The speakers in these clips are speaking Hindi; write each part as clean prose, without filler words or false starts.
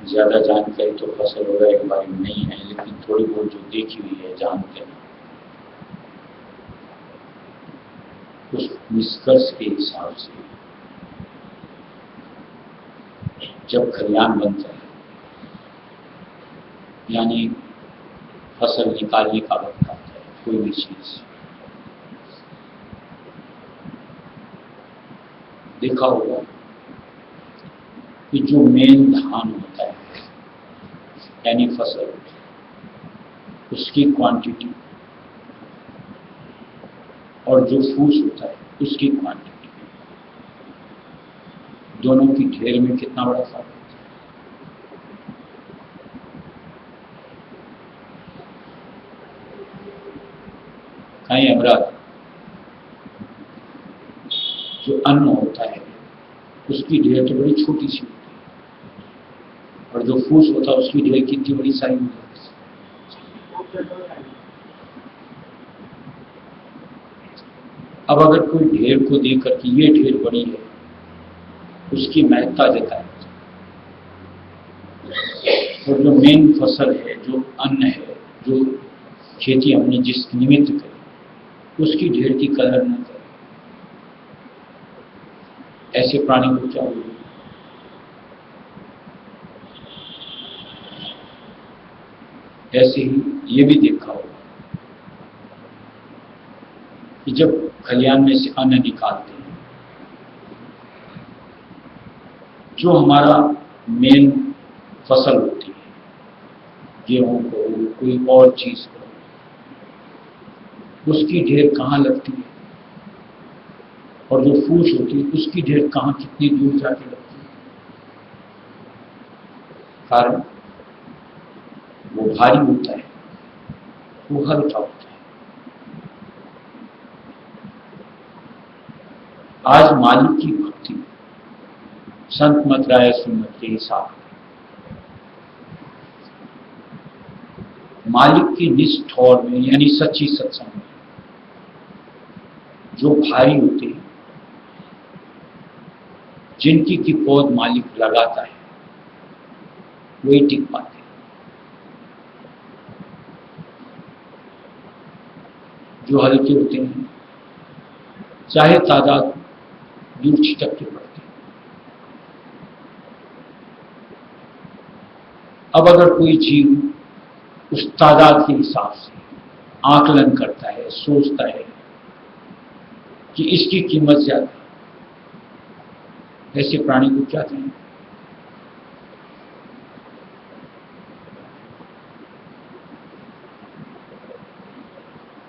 ज्यादा जानकारी तो फसल वगैरह के बारे में नहीं है, लेकिन थोड़ी बहुत जो देखी हुई है, जानते हैं, उस निष्कर्ष के हिसाब से जब खलिहान बनता है, यानी फसल निकालने का वक्त आता है, कोई भी चीज देखा होगा कि जो मेन धान होता है यानी फसल, उसकी क्वांटिटी और जो फूस होता है उसकी क्वांटिटी, दोनों की ढेर में कितना बड़ा फर्क होता है। कहीं अमराद जो अन्न होता है उसकी ढेर तो बड़ी छोटी सी होती है, और जो फूस होता है उसकी ढेर कितनी बड़ी सारी होती है। अब अगर कोई ढेर को देखकर कि ये ढेर बड़ी है, उसकी महत्ता जताए, और जो मेन फसल है, जो अन्न है, जो खेती हमने जिस निमित्त करी, उसकी ढेर की कदर न करे, ऐसे प्राणी को क्या होगा? ऐसे ही ये भी देखा होगा कि जब खलिहान में से अन्न निकालते हैं, जो हमारा मेन फसल होती है, गेहूं को, कोई और चीज को, उसकी ढेर कहाँ लगती है, और जो फूस होती है उसकी ढेर कहाँ, कितनी दूर जाके लगती है। कारण वो भारी होता है, वो हल्का होता है। आज मालिक की भक्ति, संत मत राय सुन्नत के हिसाब, मालिक की निष्ठ ठौर में यानी सच्ची सत्संग में जो भारी होते हैं, जिनकी की पौध मालिक लगाता है, वही टिक पाते हैं। जो हल्के होते हैं, चाहे तादाद दूर छिटक के पड़ते हैं। अब अगर कोई जीव उस तादाद के हिसाब से आकलन करता है, सोचता है कि इसकी कीमत ज्यादा, ऐसे प्राणी को क्या कहें?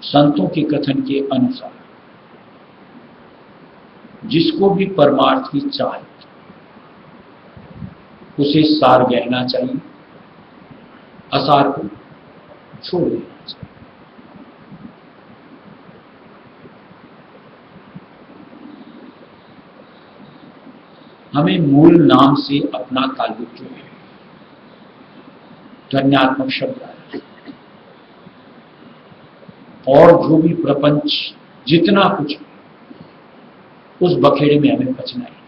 संतों के कथन के अनुसार जिसको भी परमार्थ की चाह उसे सार गहना चाहिए, असार को छोड़ देना चाहिए। हमें मूल नाम से अपना ताल्लुक जो है, ध्वन्यात्मक शब्द है, और जो भी प्रपंच जितना कुछ, उस बखेड़े में हमें बचना है।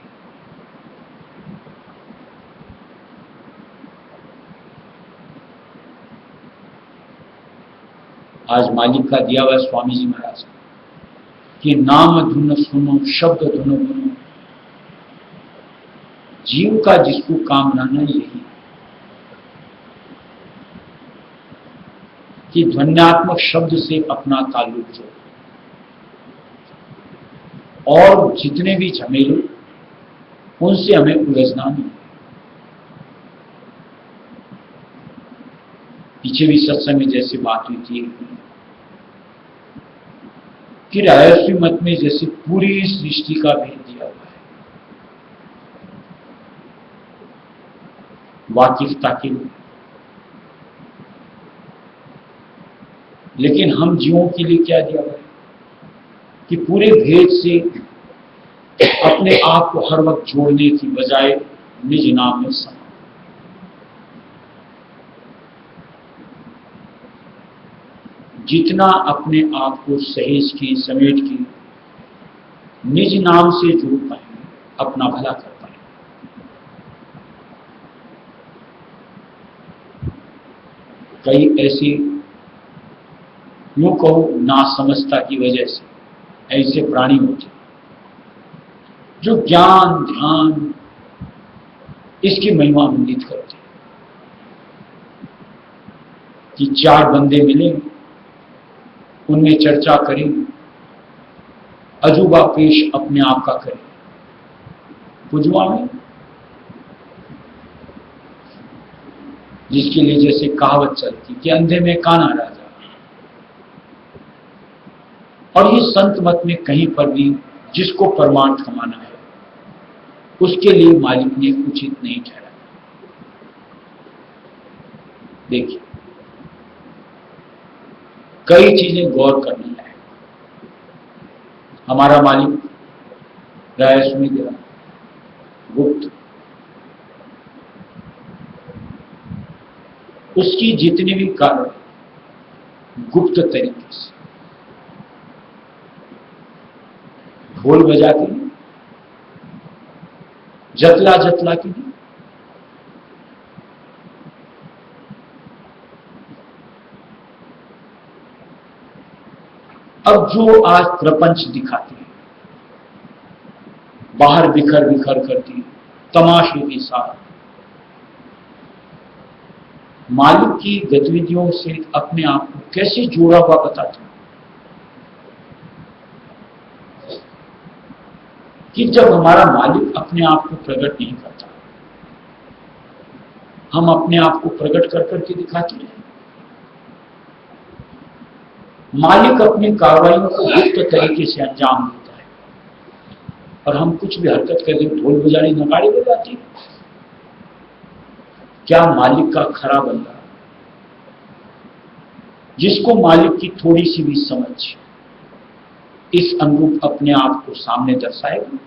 आज मालिक का दिया हुआ स्वामी जी महाराज कि नाम धुन सुनो, शब्द धुन धुनो, जीव का जिसको काम लाना यही है कि ध्वन्यात्मक शब्द से अपना ताल्लुक जो, और जितने भी झमेले उनसे हमें उलझना नहीं। पीछे भी सत्संग में जैसे बात हुई थी कि राजस्वी मत में जैसे पूरी सृष्टि का भेद दिया हुआ है, वाकिफता के लिए। लेकिन हम जीवों के लिए क्या दिया हुआ है कि पूरे भेद से अपने आप को हर वक्त जोड़ने की बजाय निज नाम में समा। जितना अपने आप को सहेज के समेट के निज नाम से जोड़ पाएंगे, अपना भला कर पाएंगे। कई ऐसे यूं कहो नासमझता की वजह से ऐसे प्राणी होते जो ज्ञान ध्यान इसकी महिमा मंडित करते हैं कि चार बंदे मिले, उनमें चर्चा करें, अजूबा पेश अपने आप का करें। पुजवा में जिसके लिए जैसे कहावत चलती कि अंधे में काना राजा, और ये संत मत में कहीं पर भी जिसको परमार्थ कमाना है उसके लिए मालिक ने उचित नहीं ठहराया। देखिए, कई चीजें गौर करने लायक। हमारा मालिक राजस्वी गुप्त, उसकी जितनी भी कारण गुप्त तरीके से ढोल बजा के जतला जतला के नहीं, अब जो आज प्रपंच दिखाते हैं बाहर बिखर बिखर करती तमाशे के साथ, मालिक की गतिविधियों से अपने आप को कैसे जोड़ा हुआ बताते हैं कि जब हमारा मालिक अपने आप को प्रकट नहीं करता, हम अपने आप को प्रकट कर करके दिखाते हैं। मालिक अपनी कार्रवाइयों को गुप्त तरीके से अंजाम देता है और हम कुछ भी हरकत करके ढोल बजाने नगाड़े बजाते हैं। क्या मालिक का खरा बंदा, जिसको मालिक की थोड़ी सी भी समझ इस अनुरूप अपने आप को सामने दर्शाएगा?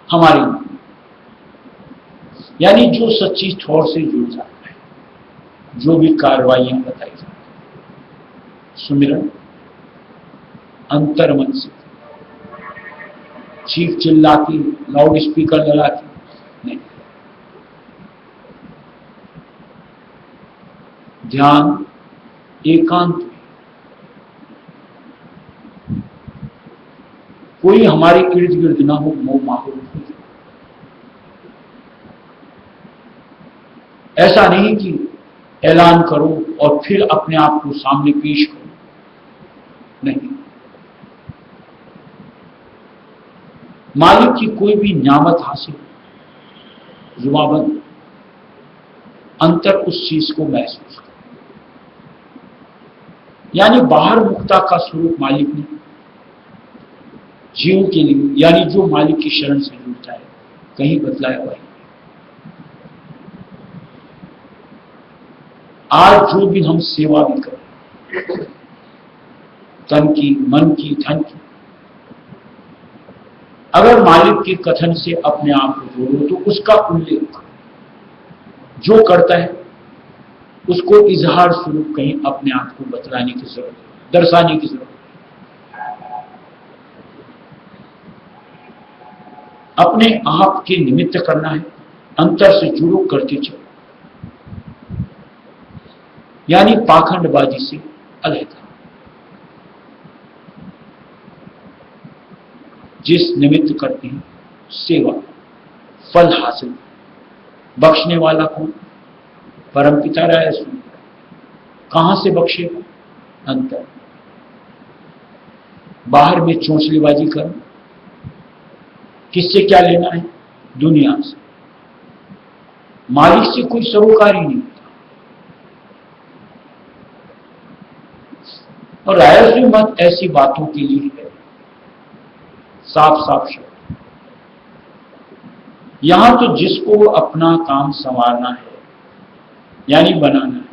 हमारी यानी जो सच्ची ठोर से जुड़ जाता है, जो भी कार्रवाइयां बताई जाती, सुमिरन अंतर्मन से, चीख चिल्ला के लाउड स्पीकर लगा के नहीं, ध्यान एकांत में, कोई हमारे इर्द गिर्द ना हो, मोह माहौल हो। ऐसा नहीं कि ऐलान करो और फिर अपने आप को सामने पेश करो, नहीं। मालिक की कोई भी न्यामत हासिल, जुबाबंद, अंतर उस चीज को महसूस करो। यानी बाहर मुक्ता का स्वरूप मालिक ने जीव के लिए, यानी जो मालिक की शरण से जुड़ता है, कहीं बदलाया हुआ है। आज जो भी हम सेवा भी करें, तन की, मन की, धन की, अगर मालिक के कथन से अपने आप को जोड़ो तो उसका उल्लेख जो करता है उसको इजहार स्वरूप कहीं अपने आप को बतलाने की जरूरत, दर्शाने की जरूरत। अपने आप के निमित्त करना है, अंतर से जुड़ो, करते चलो, यानी पाखंडबाजी से अलग। जिस निमित्त करते हैं सेवा, फल हासिल, बख्शने वाला कौन? परमपिता राजस्वी। कहां से बख्शेगा? अंतर। बाहर में चोंचलेबाजी करो, किससे क्या लेना है? दुनिया से। मालिक से कोई सरोकार ही नहीं होता। और राजस्वी मत ऐसी बातों के लिए है, साफ साफ शब्द। यहां तो जिसको अपना काम संवारना है, यानी बनाना है,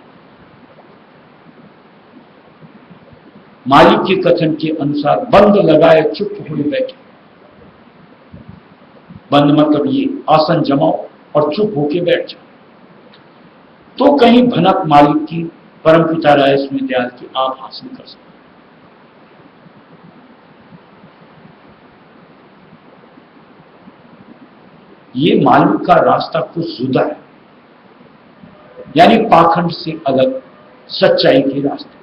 मालिक के कथन के अनुसार बंद लगाए चुप हुए बैठे। बंद मतलब ये आसन जमाओ और चुप होके बैठ जाओ, तो कहीं भनक मालिक की, परमपिता राजस्वी दयाल की आप हासिल कर सकते। ये मालिक का रास्ता कुछ जुदा है, यानी पाखंड से अलग, सच्चाई के रास्ते।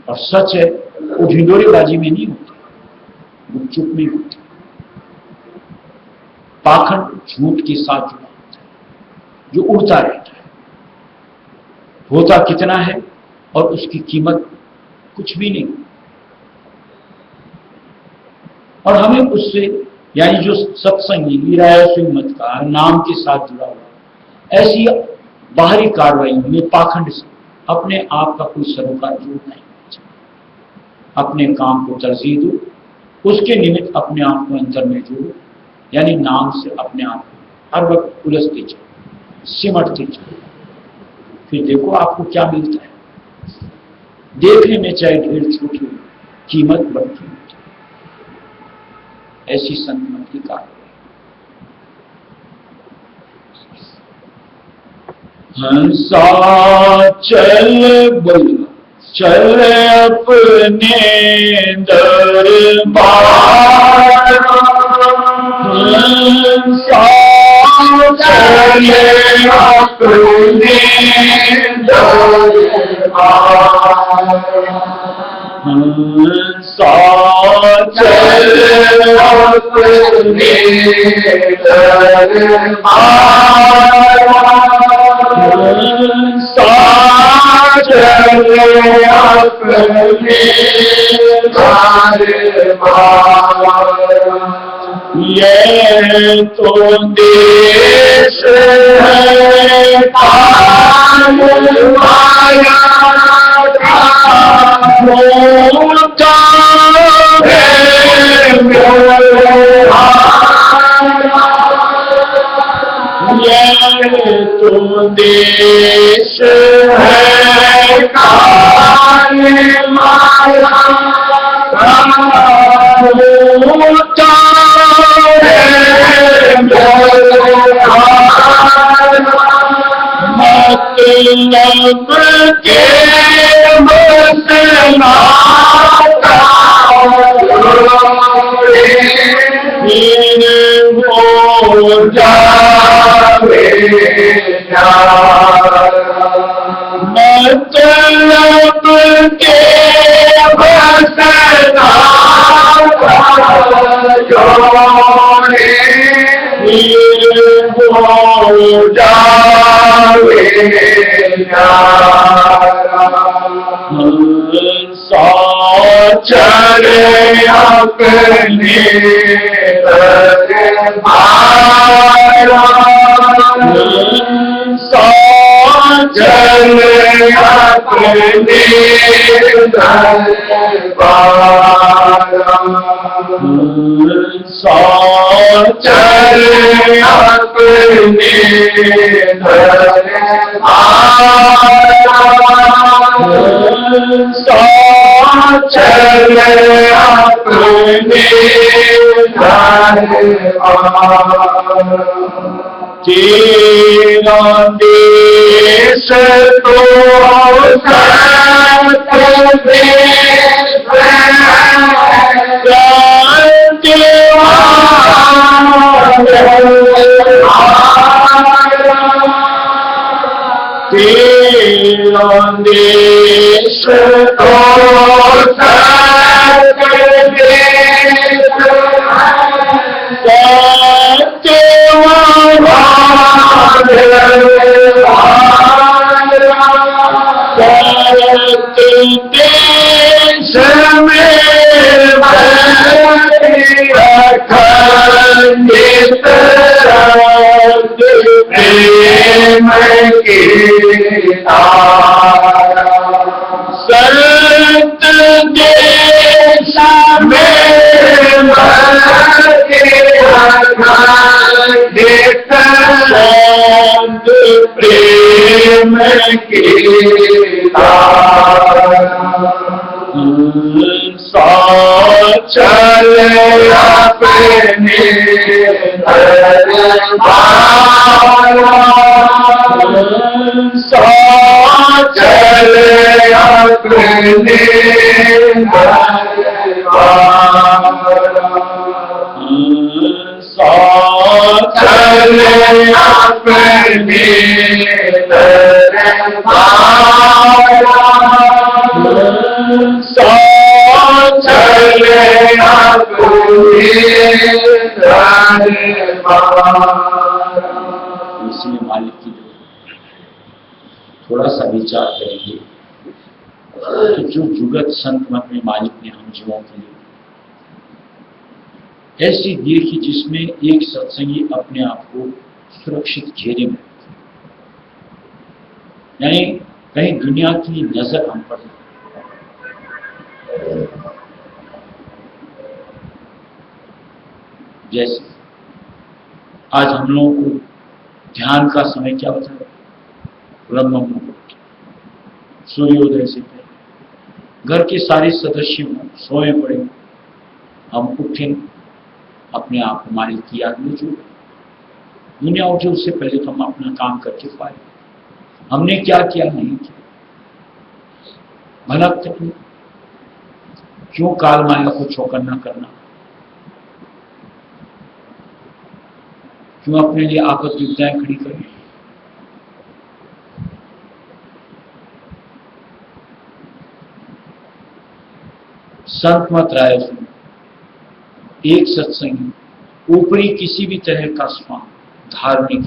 और सच है वो ढिंडोरेबाजी में नहीं होती, वो चुप में होती। पाखंड झूठ के साथ जुड़ा होता है, जो उड़ता रहता है, होता कितना है और उसकी कीमत कुछ भी नहीं। और हमें उससे, यानी जो सत्संगी राजस्वी मत का नाम के साथ जुड़ा हुआ, ऐसी बाहरी कार्रवाई में पाखंड से अपने आप का कोई सरोकार जोड़ नहीं। अपने काम को तरजीह दो, उसके निमित्त अपने आप को अंतर में जोड़ो, यानी नाम से अपने आप को हर वक्त उलझते चलो, सिमटते चलो। फिर देखो आपको क्या मिलता है। देखने में चाहे ढेर छोटी हो, कीमत बढ़ती होती है। ऐसी संत की कार्रवाई। हंसा चल बोल चल अपने दरबार, हंसा चले अपने दरबार, हंसा चले अपने दरबार, चले अपने ये तो देश है काल माया का, होता है ये तो देश है काल माया का, होता है मतलब के मसला फिर हो जावे मतलब के मसला जोड़े फिर हो जावे चले अपने चले अपने चले अपने चले अपने तेरा देश तो तेरा देश तो देश में खंडित प्रेम की प्रेम की चल अपने चल अपने चल अपने इसमें मालिक की थोड़ा सा विचार करेंगे कि जो जुगत संत मत में मालिक ने हम जीवों के लिए ऐसी दिए कि जिसमें एक सत्संगी अपने आप को सुरक्षित घेरे में, यानी कहीं दुनिया की नजर हम पर, जैसे आज हम लोगों को ध्यान का समय क्या होता है, ब्रह्म मुहूर्त, सूर्योदय से पहले घर के सारे सदस्य सोए पड़े, हम उठे, अपने आप को मालिक की याद में जुड़े, दुनिया उठे उससे पहले तो हम अपना काम करके पाए, हमने क्या किया नहीं किया, भला तकलीफ क्यों काल माया को चौकन्ना करना, क्यों अपने लिए आपद विपदाएं खड़ी करनी। संत मत राय सुन, एक सत्संगी ऊपरी किसी भी तरह का स्वाम धार्मिक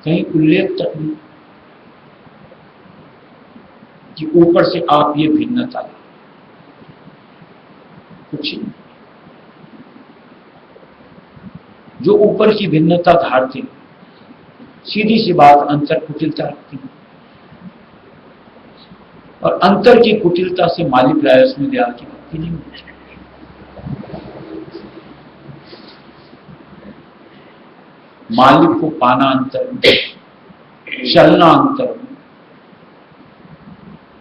कहीं उल्लेख तक नहीं कि ऊपर से आप ये भिन्नता कुछ नहीं। जो ऊपर की भिन्नता धारते सीधी सी बात अंतर कुटिलता रखती है, और अंतर की कुटिलता से मालिक रायस में दयाल की भक्ति नहीं होती। मालिक को पाना अंतर में, चलना अंतर में,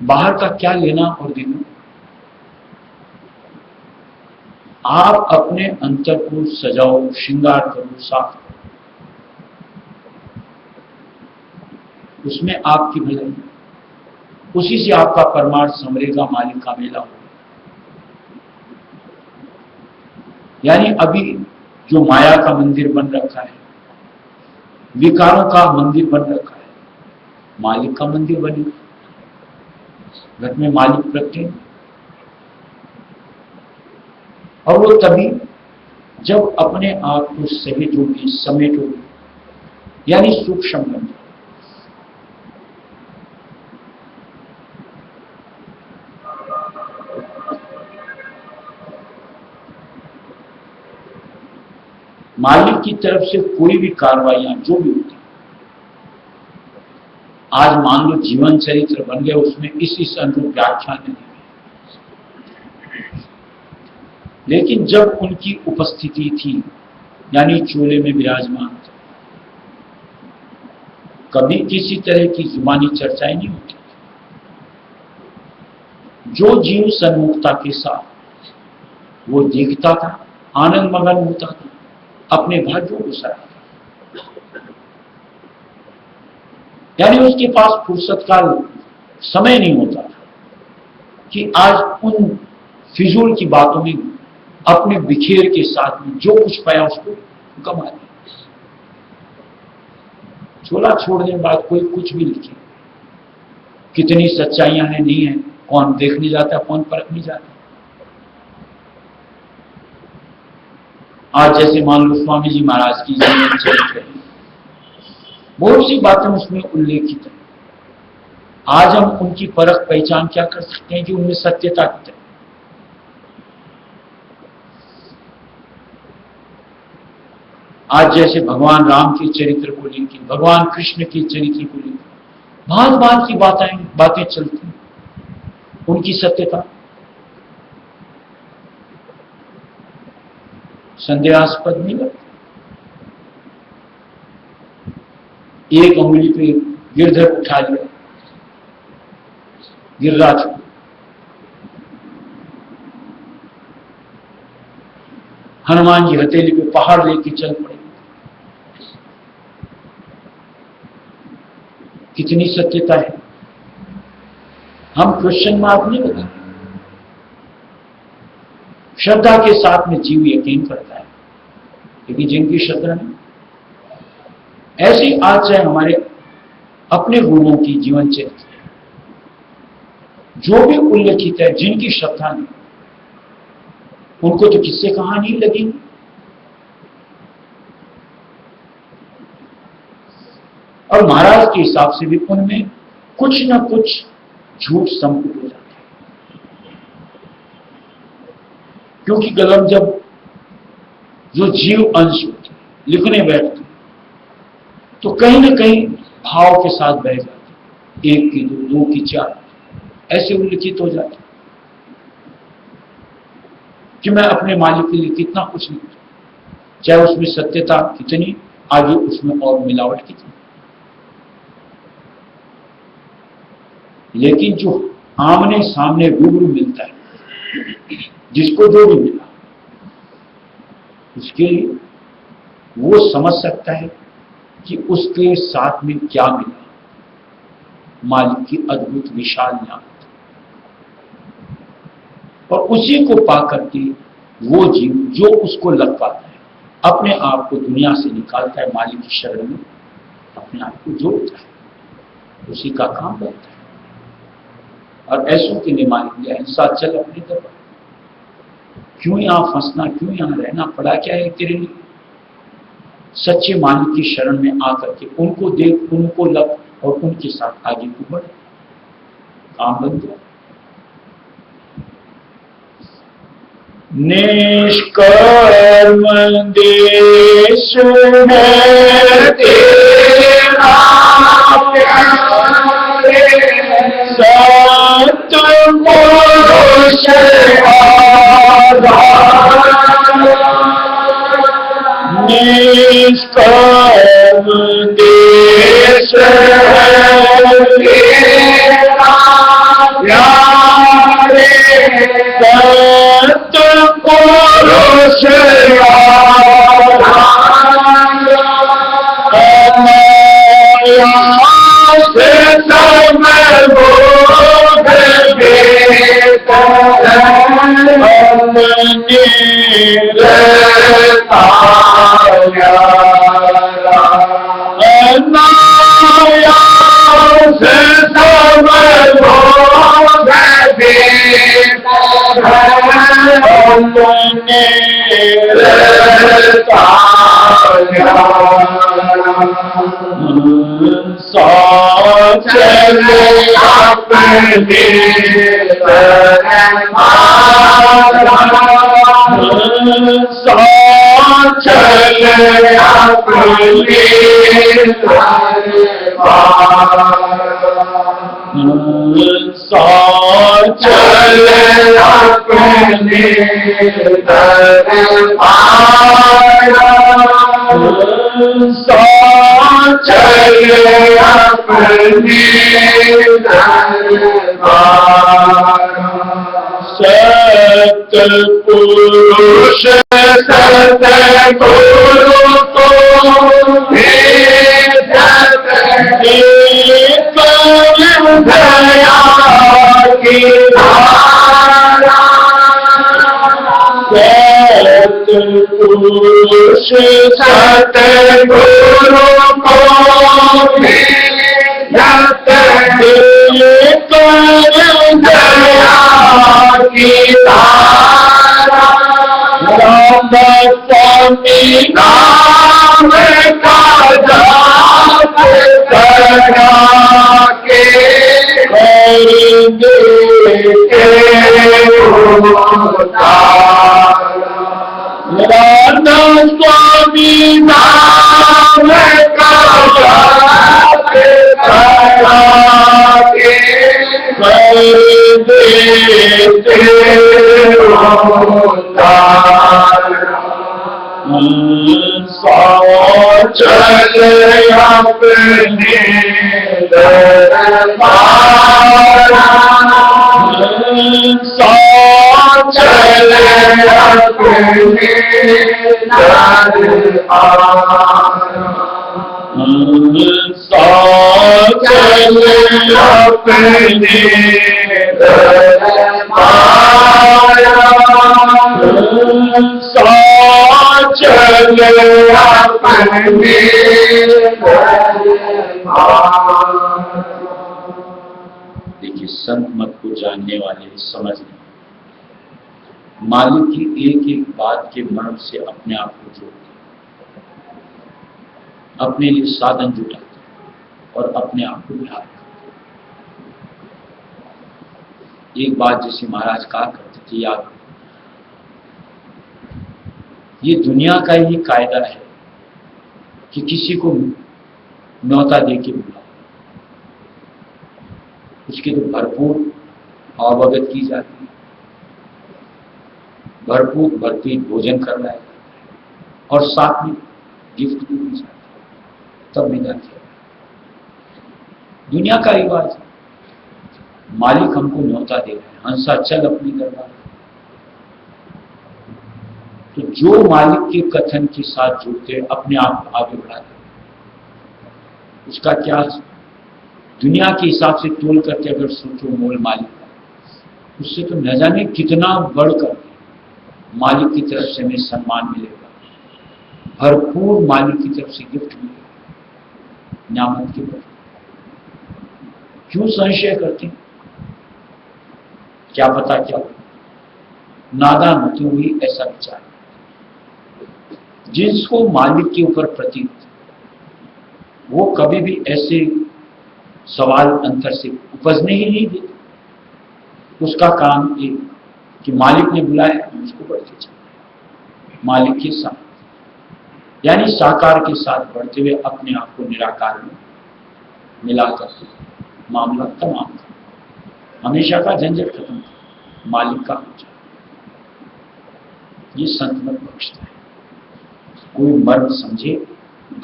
बाहर का क्या लेना और देना। आप अपने अंतर को सजाओ, श्रृंगार करो, साफ करो, उसमें आपकी भलाई, उसी से आपका परमार्थ समरेगा, मालिक का मेला होगा। यानी अभी जो माया का मंदिर बन रखा है, विकारों का मंदिर बन रखा है, मालिक का मंदिर बनेगा, घर में मालिक प्रत्येक, और वो तभी जब अपने आप को सहेजोगे, समेटोगे, यानी सूक्ष्म बन जाए। मालिक की तरफ से कोई भी कार्रवाइयां जो भी होती, आज मान लो जीवन चरित्र बन गया, उसमें इस अनुरूप व्याख्यान नहीं, लेकिन जब उनकी उपस्थिति थी, यानी चोले में विराजमान, कभी किसी तरह की जुबानी चर्चाएं नहीं होती। जो जीव सन्मुखता के साथ वो देखता था, आनंद मगन होता था, अपने भाग्यों को सराहता, यानी उसके पास फुर्सत का समय नहीं होता था कि आज उन फिजूल की बातों में अपने बिखेर के साथ में जो कुछ पाया उसको कमा लिया। छोला छोड़ने के बाद कोई कुछ भी लिखे, कितनी सच्चाइयां हैं नहीं है, कौन देखने जाता, कौन परखने जाता। आज जैसे मान लो स्वामी जी महाराज की जीवन चरित्र, बहुत सी बातें उसमें उल्लेखित है। आज हम उनकी परख पहचान क्या कर सकते हैं कि उनमें सत्यता की तरह। आज जैसे भगवान राम के चरित्र को लेकर, भगवान कृष्ण के चरित्र को लेकर भांत भांत की बातें चलती हैं, उनकी सत्यता संदेहास्पद नहीं लगती। एक अंगुली पे गिरधर उठा लिया, गिरिराज को। हनुमान जी हथेली पे पहाड़ लेके चल पड़े। कितनी सत्यता है। हम क्वेश्चन मार्क नहीं लगाते। श्रद्धा के साथ में जीव यकीन करता है, लेकिन जिनकी श्रद्धा नहीं, ऐसी आज चाहे हमारे अपने गुरुओं की जीवन चरित्र जो भी उल्लेखित है, जिनकी श्रद्धा नहीं, उनको तो किससे कहानी लगेगी। और महाराज के हिसाब से भी उनमें कुछ ना कुछ झूठ संपुट हो जाता है, क्योंकि कलम जब जो जीव अंश होते लिखने बैठते तो कहीं ना कहीं भाव के साथ बह जाते, एक की दो, दो की चार, ऐसे उल्लिखित हो जाते कि मैं अपने मालिक के लिए कितना कुछ लिखूं, चाहे उसमें सत्यता कितनी, आगे उसमें और मिलावट कितनी। लेकिन जो आमने सामने रूबरू मिलता है, जिसको जो भी मिला, उसके लिए वो समझ सकता है कि उसके साथ में क्या मिला, मालिक की अद्भुत विशाल नियामत। और उसी को पाकर के वो जीव जो उसको लग पाता है, अपने आप को दुनिया से निकालता है, मालिक की शरण में अपने आप को जोड़ता है, उसी का काम बनता है। और ऐसों के लिए मालिक ने हिंसा चल अपनी तरफ, क्यों यहां फंसना, क्यों यहां रहना, पड़ा क्या है तेरे लिए। सच्चे मालिक की शरण में आकर के उनको देख, उनको लग और उनके साथ आगे को बढ़े, काम बन गया। निष्कर्म देश है तेरा प्यारे, सत पुरुष निष्कर्म देश है तेरा प्यारे, सत पुरुष चले अपने चले अपने चले अपने चले अपने सत पुरुष सत गुरु को दया की धारा, सत पुरुष सत गुरु को दया की धारा, राम स्वामी नाम का जाप करा के कर देते राधा स्वामी नाम का जाप करा के कर देते चले अपने दरबार, चले अपने दरबार, चले अपने दरबार, चले अपने दरबार। देखिए, संत मत को जानने वाले समझ लें, मालिक की एक एक बात के मर्म से अपने आप को जोड़ते, अपने लिए साधन जुटाते और अपने आप को ढालते। एक बात जैसे महाराज कहा करते थे, याद, ये दुनिया का ही कायदा है कि किसी को न्योता दे के बुलाओ, उसकी तो भरपूर अवगत की जाती है, भरपूर भरपेट भोजन करना है और साथ में गिफ्ट भी दी जाती है, तब निकाल किया। दुनिया का रिवाज, मालिक हमको न्योता दे रहे हैं, हंसा चल अपनी दरबार। तो जो मालिक के कथन के साथ जुड़ते हैं, अपने आप को आगे बढ़ाते हैं, उसका क्या दुनिया के हिसाब से तोल करके अगर सोचो मोल मालिक का, उससे तो न जाने कितना बढ़कर मालिक की तरफ से हमें सम्मान मिलेगा, भरपूर मालिक की तरफ से गिफ्ट मिलेगा, न्यामत के ऊपर। क्यों संशय करते हैं? क्या पता क्या हो, नादान होते हुए ऐसा विचार। जिसको मालिक के ऊपर प्रतीत, वो कभी भी ऐसे सवाल अंतर से उपजने ही नहीं देते। उसका काम एक कि मालिक ने बुलाया, उसको बढ़ते चले, मालिक के साथ यानी साकार के साथ बढ़ते हुए अपने आप को निराकार में मिला करते, मामला तमाम हमेशा का झंझट खत्म, मालिक का हो जाए। ये संत मत बख्शता है। कोई मर्म समझे,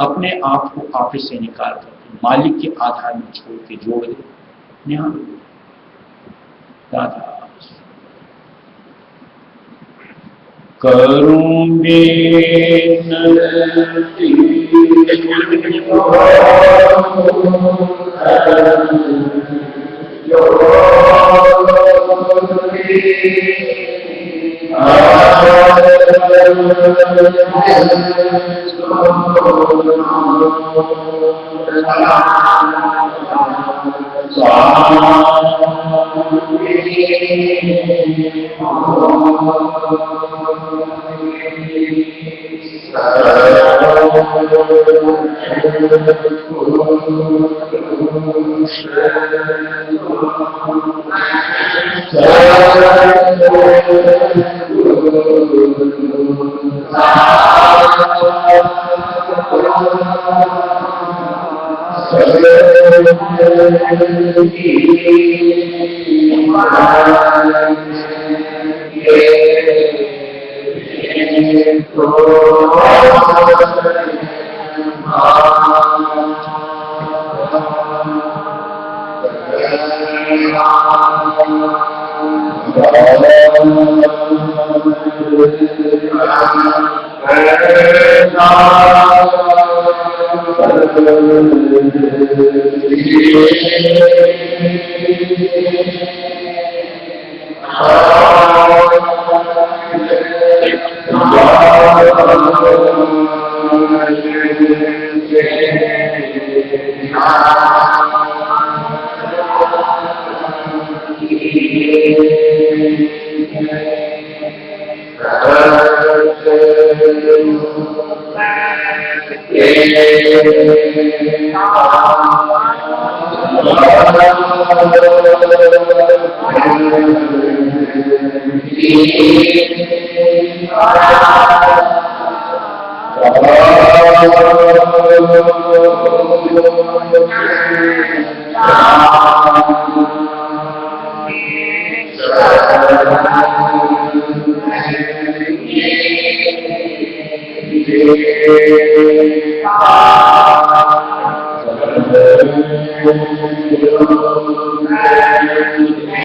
अपने आप को आपे से निकाल कर मालिक के आधार में छोड़ के जोड़ दे, ध्यान राधा करूंगे कृपा